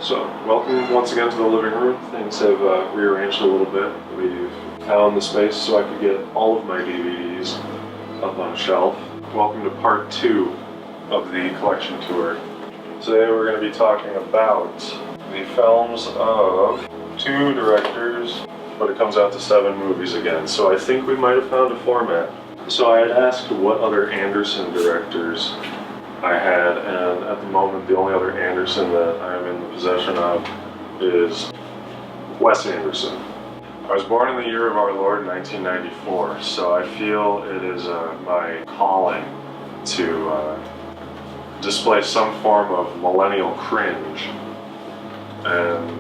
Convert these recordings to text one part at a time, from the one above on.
So, welcome once again to the living room. Things have rearranged a little bit. We've found the space so I could get all of my DVDs up on a shelf. Welcome to part 2 of the collection tour. Today we're going to be talking about the films of 2 directors, but it comes out to 7 movies again. So I think we might have found a format. So I had asked what other Anderson directors I had, and at the moment the only other Anderson that I am in the possession of is Wes Anderson. I was born in the year of our Lord 1994, so I feel it is my calling to display some form of millennial cringe, and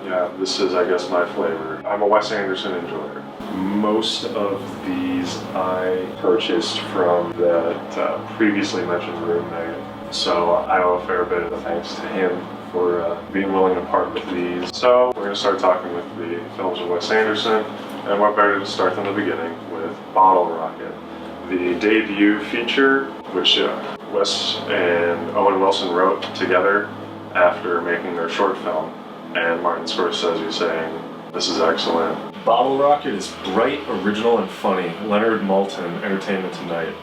yeah, this is, I guess, my flavor. I'm a Wes Anderson enjoyer. Most of these I purchased from that previously mentioned roommate, so I owe a fair bit of thanks to him for being willing to part with these. So we're going to start talking with the films of Wes Anderson, and what better to start than the beginning with Bottle Rocket, the debut feature, which Wes and Owen Wilson wrote together after making their short film, and Martin Scorsese saying, "This is excellent." Bottle Rocket is bright, original, and funny. Leonard Maltin, Entertainment Tonight.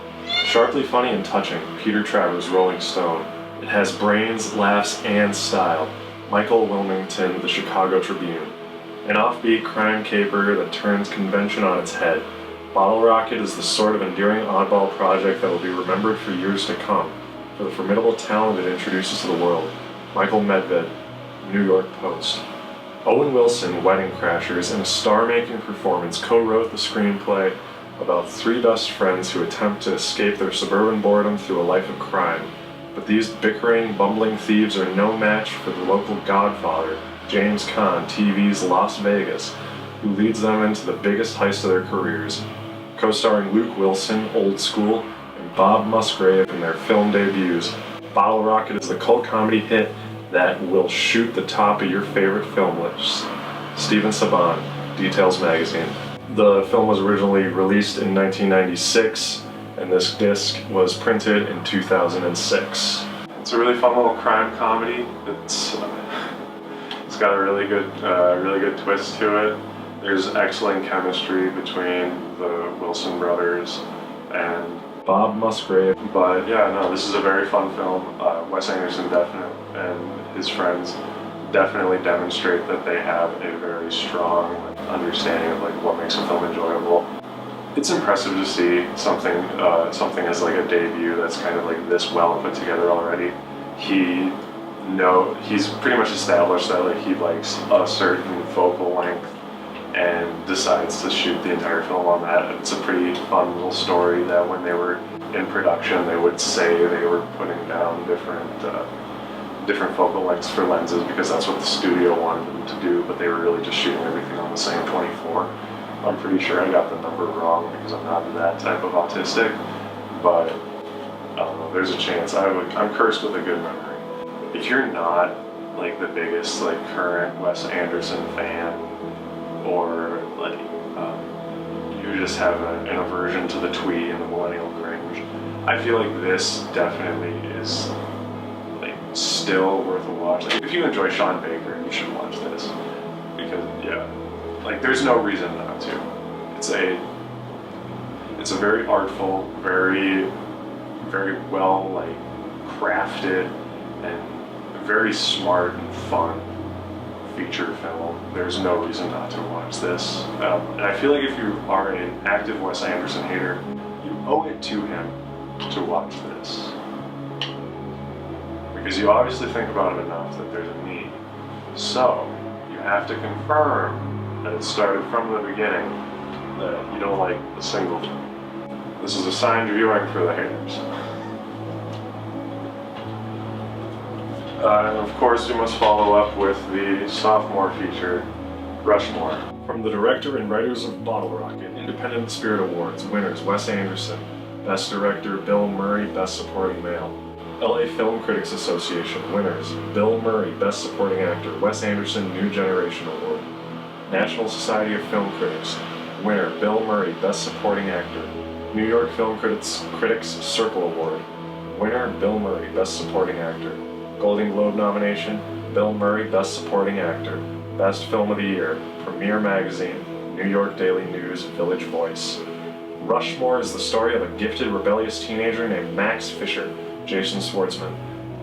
Sharply funny and touching. Peter Travers, Rolling Stone. It has brains, laughs, and style. Michael Wilmington, The Chicago Tribune. An offbeat crime caper that turns convention on its head. Bottle Rocket is the sort of endearing oddball project that will be remembered for years to come, for the formidable talent it introduces to the world. Michael Medved, New York Post. Owen Wilson, Wedding Crashers, in a star-making performance, co-wrote the screenplay about 3 best friends who attempt to escape their suburban boredom through a life of crime. But these bickering, bumbling thieves are no match for the local godfather, James Caan, TV's Las Vegas, who leads them into the biggest heist of their careers. Co-starring Luke Wilson, Old School, and Bob Musgrave in their film debuts, Bottle Rocket is the cult comedy hit that will shoot the top of your favorite film lists. Stephen Saban, Details Magazine. The film was originally released in 1996, and this disc was printed in 2006. It's a really fun little crime comedy. It's got a really good twist to it. There's excellent chemistry between the Wilson brothers and Bob Musgrave. But yeah, no, this is a very fun film. Wes Anderson and his friends definitely demonstrate that they have a very strong understanding of what makes a film enjoyable. It's impressive to see something as a debut that's kind of this well put together already. He's pretty much established that he likes a certain focal length and decides to shoot the entire film on that. It's a pretty fun little story that when they were in production, they would say they were putting down different focal lengths for lenses because that's what the studio wanted them to do, but they were really just shooting everything on the same 24. I'm pretty sure I got the number wrong because I'm not that type of autistic, but I don't know, there's a chance. I'm cursed with a good memory. If you're not the biggest current Wes Anderson fan, or you just have an aversion to the twee and the millennial cringe, I feel like this definitely is still worth a watch. If you enjoy Sean Baker, you should watch this, because yeah, there's no reason not to. It's a very artful, very well crafted, and very smart and fun feature film. There's no reason not to watch this. And I feel like if you are an active Wes Anderson hater, you owe it to him to watch this. Because you obviously think about it enough that there's a need. So, you have to confirm that it started from the beginning, that you don't like a single thing. This is assigned viewing for the haters. And of course, you must follow up with the sophomore feature, Rushmore. From the director and writers of Bottle Rocket, Independent Spirit Awards, winners Wes Anderson, Best Director Bill Murray, Best Supporting Male. LA Film Critics Association, winners Bill Murray, Best Supporting Actor, Wes Anderson New Generation Award. National Society of Film Critics, winner Bill Murray, Best Supporting Actor. New York Film Critics Circle Award, winner Bill Murray, Best Supporting Actor. Golden Globe nomination, Bill Murray Best Supporting Actor, Best Film of the Year, Premiere Magazine, New York Daily News, Village Voice. Rushmore is the story of a gifted, rebellious teenager named Max Fisher, Jason Schwartzman,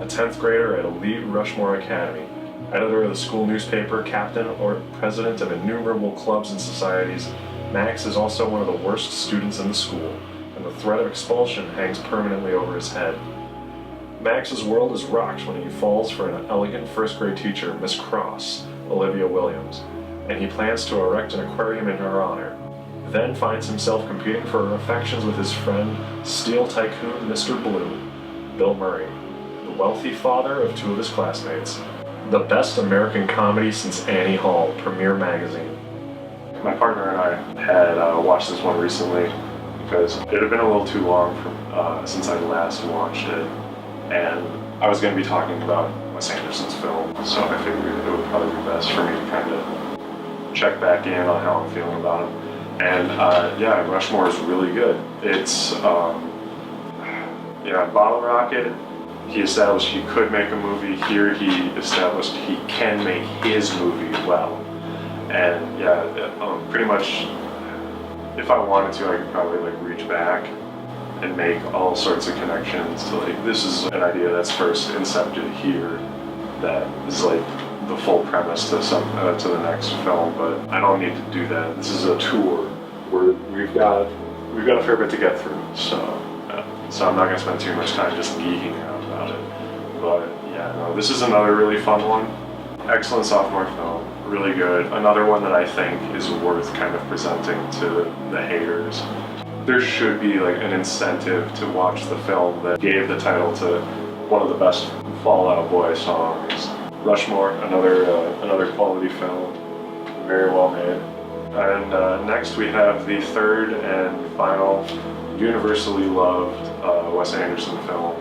a 10th grader at elite Rushmore Academy, editor of the school newspaper, captain or president of innumerable clubs and societies. Max is also one of the worst students in the school, and the threat of expulsion hangs permanently over his head. Max's world is rocked when he falls for an elegant first-grade teacher, Miss Cross, Olivia Williams, and he plans to erect an aquarium in her honor. Then finds himself competing for her affections with his friend, steel tycoon Mr. Blue, Bill Murray, the wealthy father of two of his classmates. The best American comedy since Annie Hall, Premiere Magazine. My partner and I had watched this one recently because it had been a little too long since I last watched it, and I was going to be talking about Wes Anderson's film, so I figured it would probably be best for me to kind of check back in on how I'm feeling about him. And yeah, Rushmore is really good. It's, Bottle Rocket, he established he could make a movie. Here he established he can make his movie well. And yeah, pretty much, if I wanted to, I could probably reach back and make all sorts of connections to this is an idea that's first incepted here that is the full premise to the next film, but I don't need to do that. This is a tour where we've got a fair bit to get through, so I'm not going to spend too much time just geeking out about it. But yeah, no, this is another really fun one. Excellent sophomore film, really good. Another one that I think is worth kind of presenting to the haters. There should be an incentive to watch the film that gave the title to one of the best Fall Out Boy songs. Rushmore, another quality film, very well made. And next we have the third and final universally loved Wes Anderson film,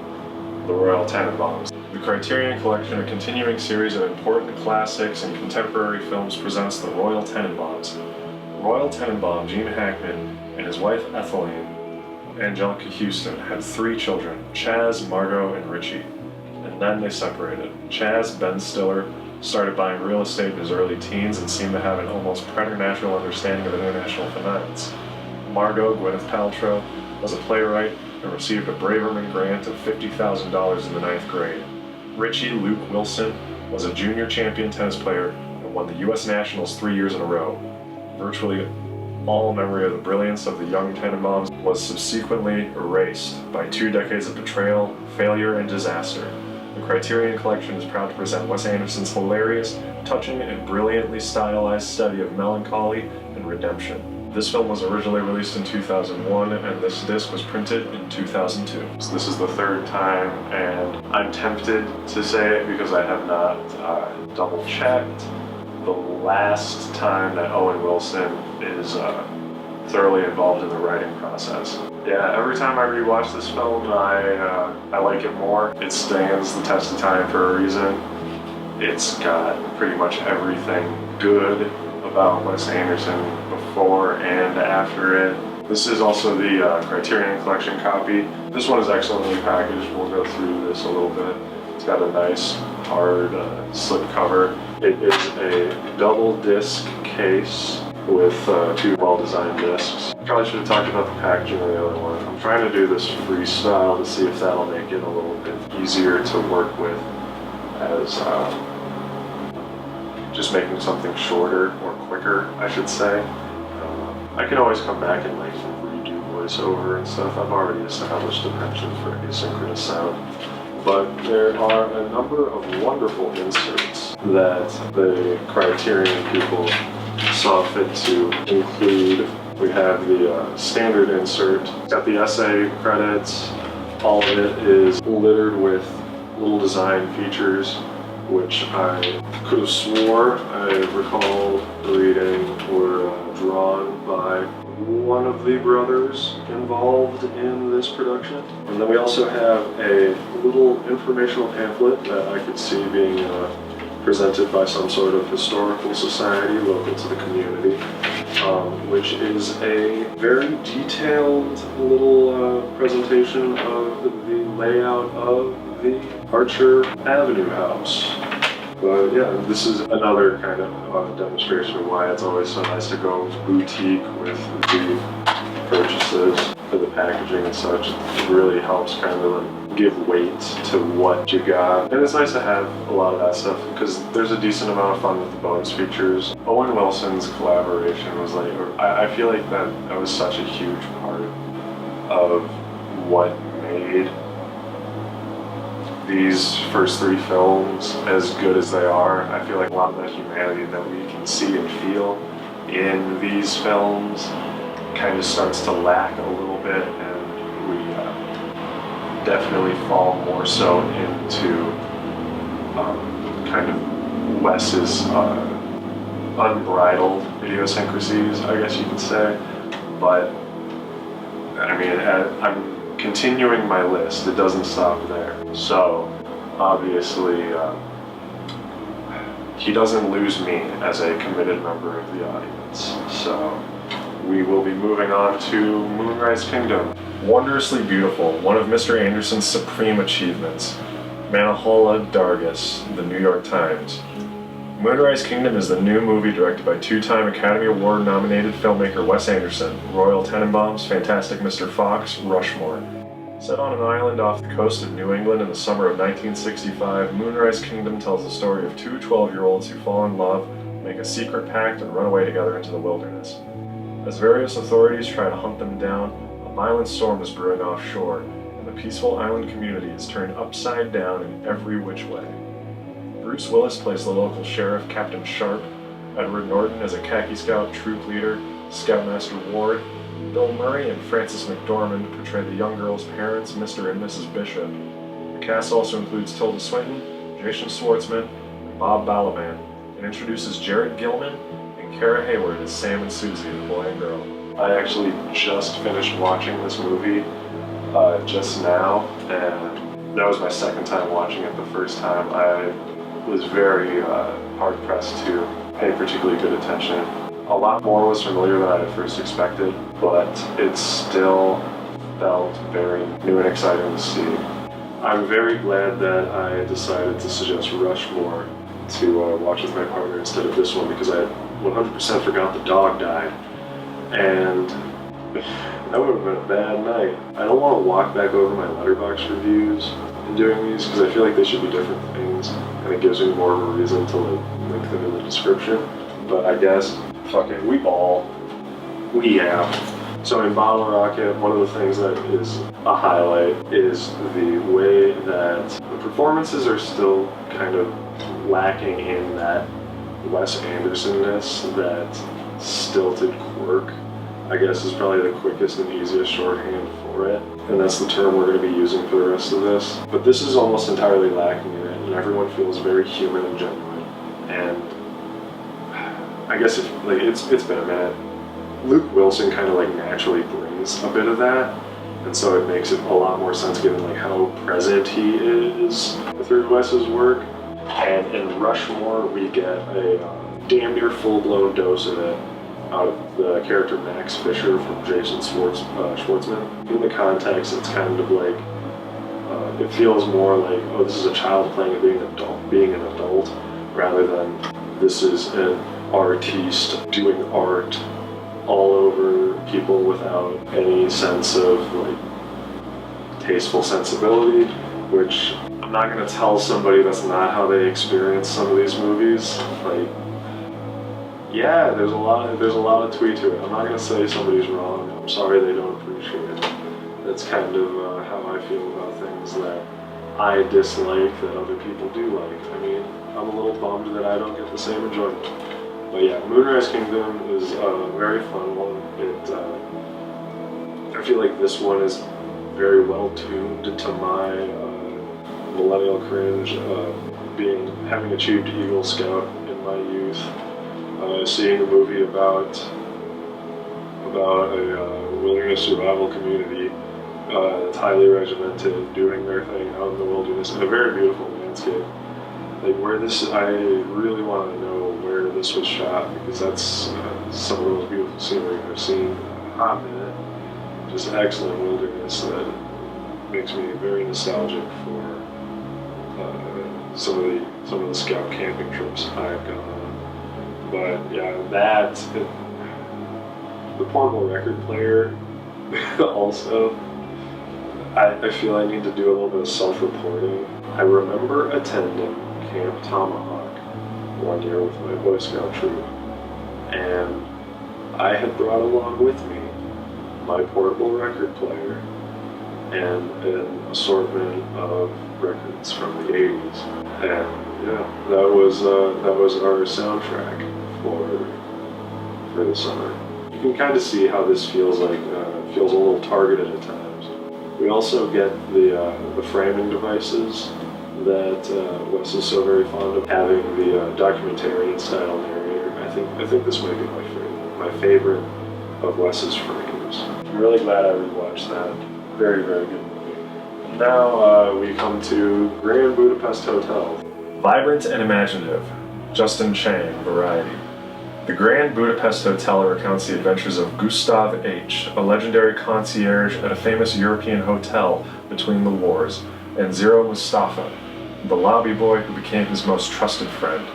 The Royal Tenenbaums. The Criterion Collection, a continuing series of important classics and contemporary films, presents The Royal Tenenbaums. Royal Tenenbaum, Gene Hackman, and his wife Ethelene, Angelica Houston, had 3 children, Chaz, Margot, and Richie. And then they separated. Chaz, Ben Stiller, started buying real estate in his early teens and seemed to have an almost preternatural understanding of international finance. Margot, Gwyneth Paltrow, was a playwright and received a Braverman grant of $50,000 in the 9th grade. Richie, Luke Wilson, was a junior champion tennis player and won the U.S. Nationals 3 years in a row. Virtually all memory of the brilliance of the young Tenenbaums was subsequently erased by 2 decades of betrayal, failure, and disaster. The Criterion Collection is proud to present Wes Anderson's hilarious, touching, and brilliantly stylized study of melancholy and redemption. This film was originally released in 2001, and this disc was printed in 2002. So this is the 3rd time, and I'm tempted to say it because I have not double-checked. The last time that Owen Wilson is thoroughly involved in the writing process. Yeah, every time I rewatch this film, I like it more. It stands the test of time for a reason. It's got pretty much everything good about Wes Anderson before and after it. This is also the Criterion Collection copy. This one is excellently packaged. We'll go through this a little bit. It's got a nice, hard slip cover. It is a double disc case with 2 well-designed discs. Probably should have talked about the packaging of the other one. I'm trying to do this freestyle to see if that'll make it a little bit easier to work with as just making something shorter or quicker, I should say. I can always come back and redo voiceover and stuff. I've already established a penchant for asynchronous sound. But there are a number of wonderful inserts that the Criterion people saw fit to include. We have the standard insert. It's got the essay credits. All of it is littered with little design features, which I could have swore I recall reading were drawn by one of the brothers involved in this production. And then we also have a little informational pamphlet that I could see being presented by some sort of historical society local to the community, which is a very detailed little presentation of the layout of the Archer Avenue house. But yeah, this is another kind of demonstration of why it's always so nice to go boutique with the purchases for the packaging and such. It really helps kind of like give weight to what you got. And it's nice to have a lot of that stuff because there's a decent amount of fun with the bonus features. Owen Wilson's collaboration was like, I feel like that was such a huge part of what made these first three films as good as they are. I feel like a lot of that humanity that we can see and feel in these films kind of starts to lack a little bit, and we definitely fall more so into kind of Wes's unbridled idiosyncrasies, I guess you could say. But I mean, I'm continuing my list. It doesn't stop there. So obviously he doesn't lose me as a committed member of the audience. So we will be moving on to Moonrise Kingdom. Wondrously beautiful, one of Mr. Anderson's supreme achievements. Manahola Dargis, the New York Times. Moonrise Kingdom is the new movie directed by two-time Academy Award nominated filmmaker Wes Anderson, Royal Tenenbaums, Fantastic Mr. Fox, Rushmore. Set on an island off the coast of New England in the summer of 1965, Moonrise Kingdom tells the story of two 12-year-olds who fall in love, make a secret pact, and run away together into the wilderness. As various authorities try to hunt them down, a violent storm is brewing offshore, and the peaceful island community is turned upside down in every which way. Bruce Willis plays the local sheriff, Captain Sharp. Edward Norton as a khaki scout troop leader, Scoutmaster Ward. Bill Murray and Frances McDormand portray the young girl's parents, Mr. and Mrs. Bishop. The cast also includes Tilda Swinton, Jason Schwartzman, and Bob Balaban, and introduces Jarrett Gilman and Kara Hayward as Sam and Susie, the boy and girl. I actually just finished watching this movie just now, and that was my second time watching it. The first time I was very hard-pressed to pay particularly good attention. A lot more was familiar than I had first expected, but it still felt very new and exciting to see. I'm very glad that I decided to suggest Rushmore to watch with my partner instead of this one, because I 100% forgot the dog died, and that would have been a bad night. I don't want to walk back over my Letterboxd reviews in doing these, because I feel like they should be different things, and it gives me more of a reason to link them in the description. But I guess, fuck it, we have. So in Bottle Rocket, one of the things that is a highlight is the way that the performances are still kind of lacking in that Wes Anderson-ness, that stilted quirk, I guess is probably the quickest and easiest shorthand for it. And that's the term we're going to be using for the rest of this. But this is almost entirely lacking in it, and everyone feels very human and genuine. And I guess it's been a minute. Luke Wilson kind of naturally brings a bit of that, and so it makes it a lot more sense given how present he is through Wes's work. And in Rushmore, we get a damn near full-blown dose of it out of the character Max Fisher from Jason Schwartzman. In the context, it's kind of it feels more like, oh, this is a child playing at being an adult, rather than this is an artiste doing art all over people without any sense of tasteful sensibility, which I'm not going to tell somebody that's not how they experience some of these movies. Yeah, there's a lot of tweet to it. I'm not going to say somebody's wrong. I'm sorry they don't appreciate it. That's kind of how I feel about things that I dislike that other people do like. I mean, I'm a little bummed that I don't get the same enjoyment. But yeah, Moonrise Kingdom is a very fun one. I feel like this one is very well tuned to my millennial cringe, having achieved Eagle Scout in my youth. Seeing a movie about a wilderness survival community that's highly regimented, doing their thing out in the wilderness in a very beautiful landscape. I really want to know where this was shot, because that's some of the most beautiful scenery I've seen in a hot minute. Just excellent wilderness that makes me very nostalgic for some of the scout camping trips I've gone on. But yeah, the portable record player also, I feel I need to do a little bit of self-reporting. I remember attending Camp Tomahawk one year with my Boy Scout troop, and I had brought along with me my portable record player and an assortment of records from the 80s. And yeah, that was our soundtrack for the summer. You can kind of see how this feels a little targeted at times. We also get the framing devices that Wes is so very fond of, having the documentarian style narrator. I think this might be my favorite of Wes's frames. I'm really glad I rewatched that. Very, very good movie. Now we come to Grand Budapest Hotel. Vibrant and imaginative. Justin Chang, Variety. The Grand Budapest Hotel recounts the adventures of Gustav H., a legendary concierge at a famous European hotel between the wars, and Zero Mustafa, the lobby boy who became his most trusted friend.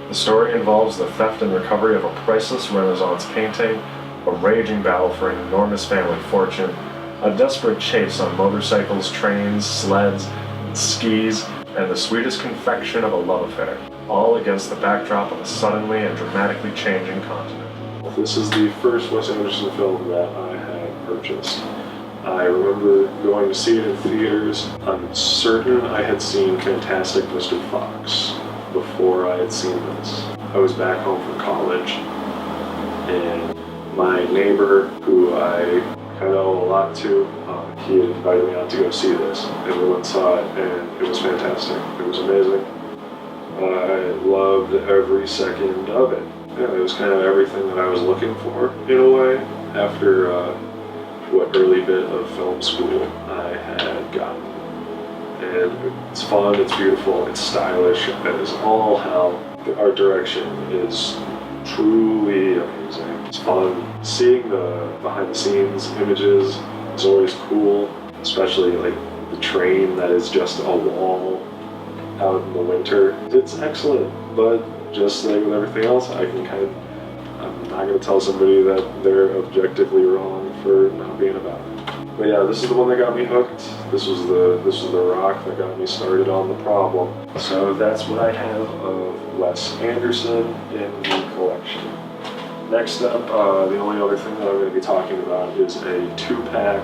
The story involves the theft and recovery of a priceless Renaissance painting, a raging battle for an enormous family fortune, a desperate chase on motorcycles, trains, sleds, skis, and the sweetest confection of a love affair, all against the backdrop of a suddenly and dramatically changing continent. This is the first Wes Anderson film that I had purchased. I remember going to see it in theaters. I'm certain I had seen Fantastic Mr. Fox before I had seen this. I was back home from college, and my neighbor, who I kind of owe a lot to, he had invited me out to go see this, and we went and saw it, and it was fantastic. It was amazing. I loved every second of it. Yeah, it was kind of everything that I was looking for, in a way, after what early bit of film school I had gotten. And it's fun, it's beautiful, it's stylish, it is all hell. The art direction is truly amazing. It's fun. Seeing the behind the scenes images is always cool, especially like the train that is just a wall out in the winter. It's excellent, but just like with everything else, I'm not going to tell somebody that they're objectively wrong for not being about it. But yeah, this is the one that got me hooked. This was the rock that got me started on the problem. So that's what I have of Wes Anderson in the collection. Next up, the only other thing that I'm going to be talking about is a 2-pack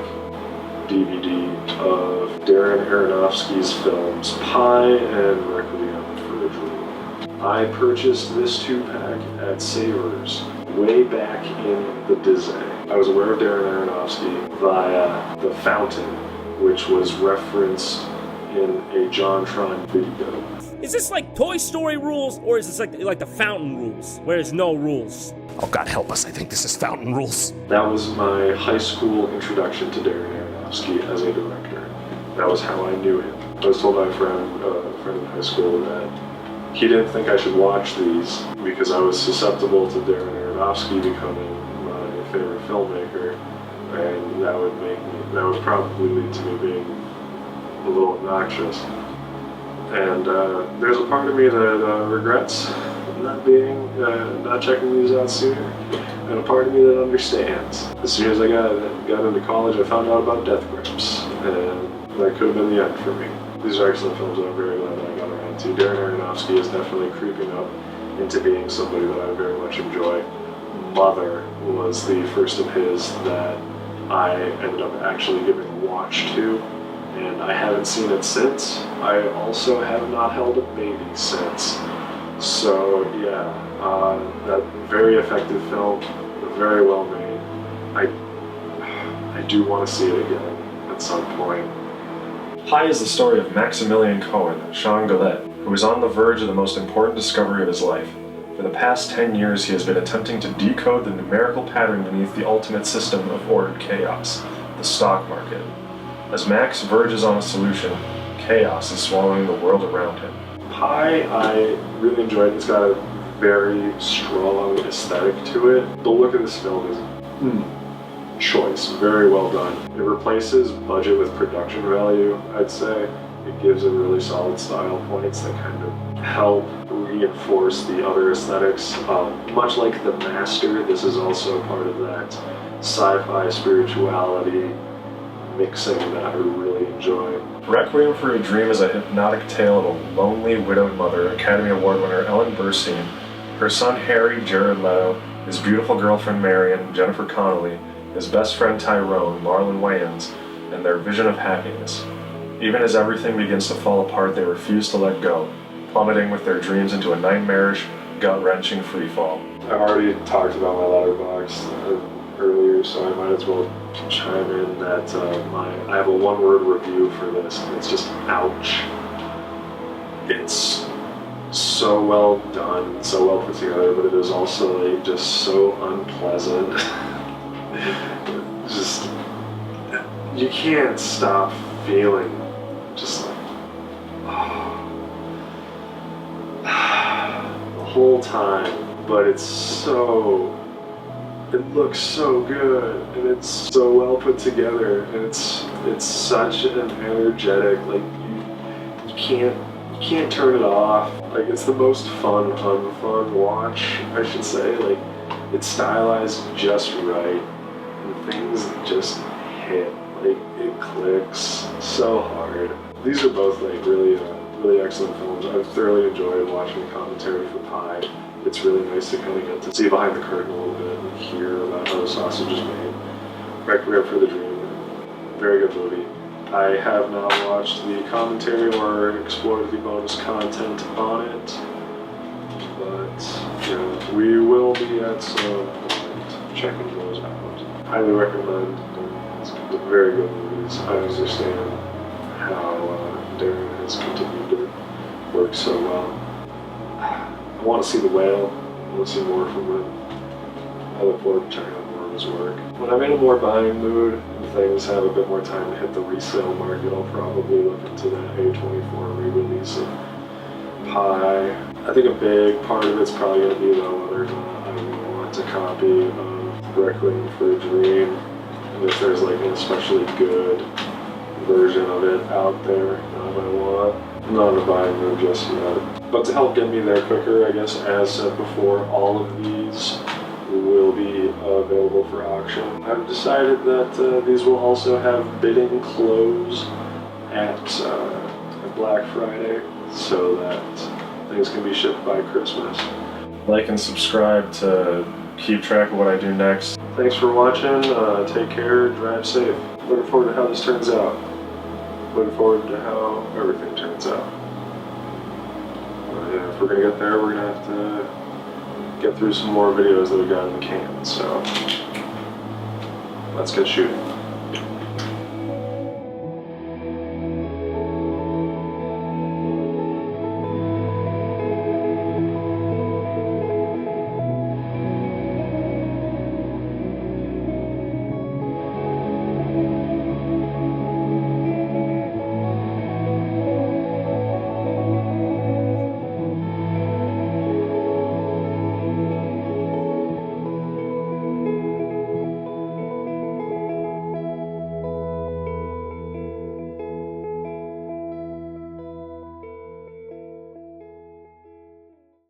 DVD of Darren Aronofsky's films Pi and Requiem for a Dream. I purchased this 2-pack at Savers way back in the Disney. I was aware of Darren Aronofsky via The Fountain, which was referenced in a JonTron video. Is this like Toy Story rules, or is this like the Fountain rules, where there's no rules? Oh, God help us, I think this is Fountain rules. That was my high school introduction to Darren Aronofsky as a director. That was how I knew him. I was told by a friend in high school that he didn't think I should watch these because I was susceptible to Darren Aronofsky becoming my favorite filmmaker, and that would probably lead to me being a little obnoxious. And there's a part of me that regrets not checking these out sooner, and a part of me that understands. As soon as I got into college, I found out about Death Grips, and that could have been the end for me. These are excellent films that I'm very glad that I got around to. Darren Aronofsky is definitely creeping up into being somebody that I very much enjoy. Mother was the first of his that I ended up actually giving a watch to, and I haven't seen it since. I also have not held a baby since. So yeah, that very effective film, very well made. I do want to see it again at some point. Pi is the story of Maximilian Cohen, Sean Gillette, who is on the verge of the most important discovery of his life. For the past 10 years, he has been attempting to decode the numerical pattern beneath the ultimate system of ordered chaos, the stock market. As Max verges on a solution, chaos is swallowing the world around him. Pi, I really enjoyed it. It's got a very strong aesthetic to it. The look of this film is choice, very well done. It replaces budget with production value, I'd say. It gives it really solid style points that kind of help reinforce the other aesthetics. Much like The Master, this is also part of that sci-fi spirituality mixing that I really enjoy. Requiem for a Dream is a hypnotic tale of a lonely, widowed mother, Academy Award winner Ellen Burstyn, her son Harry, Jared Leto, his beautiful girlfriend Marion, Jennifer Connelly, his best friend Tyrone, Marlon Wayans, and their vision of happiness. Even as everything begins to fall apart, they refuse to let go, plummeting with their dreams into a nightmarish, gut-wrenching freefall. I've already talked about my Letterboxd earlier, so I might as well chime in that I have a one-word review for this, and it's just ouch. It's so well done, so well put together, but it is also like just so unpleasant. Just, you can't stop feeling just like the whole time, but it looks so good, and it's so well put together, and it's such an energetic, like you can't turn it off. Like, it's the most unfun watch, I should say. Like, it's stylized just right, and things just hit. Like, it clicks so hard. These are both like really excellent films. I've thoroughly enjoyed watching the commentary for Pi. It's really nice to kind of get to see behind the curtain a little bit and hear about how the sausage is made. Requiem for the Dream, very good movie. I have not watched the commentary or explored the bonus content on it, but you know, we will be at some point checking those out. Highly recommend. It's very good movies. I understand how Darren has continued to work so well. I want to see The Whale. I want to see more from him. I look forward to checking out more of his work. When I'm in a more buying mood and things have a bit more time to hit the resale market, I'll probably look into that A24 re-release of Pi. I think a big part of it's probably going to be though whether or not I'm going to want a copy of Requiem for a Dream, and if there's like an especially good version of it out there that I might want. I'm not in a buying mood just yet. But to help get me there quicker, I guess, as said before, all of these will be available for auction. I've decided that these will also have bidding close at Black Friday, so that things can be shipped by Christmas. Like and subscribe to keep track of what I do next. Thanks for watching. Take care. Drive safe. Looking forward to how this turns out. Looking forward to how everything turns out. But yeah, if we're gonna get there, we're gonna have to get through some more videos that we got in the can. So let's get shooting.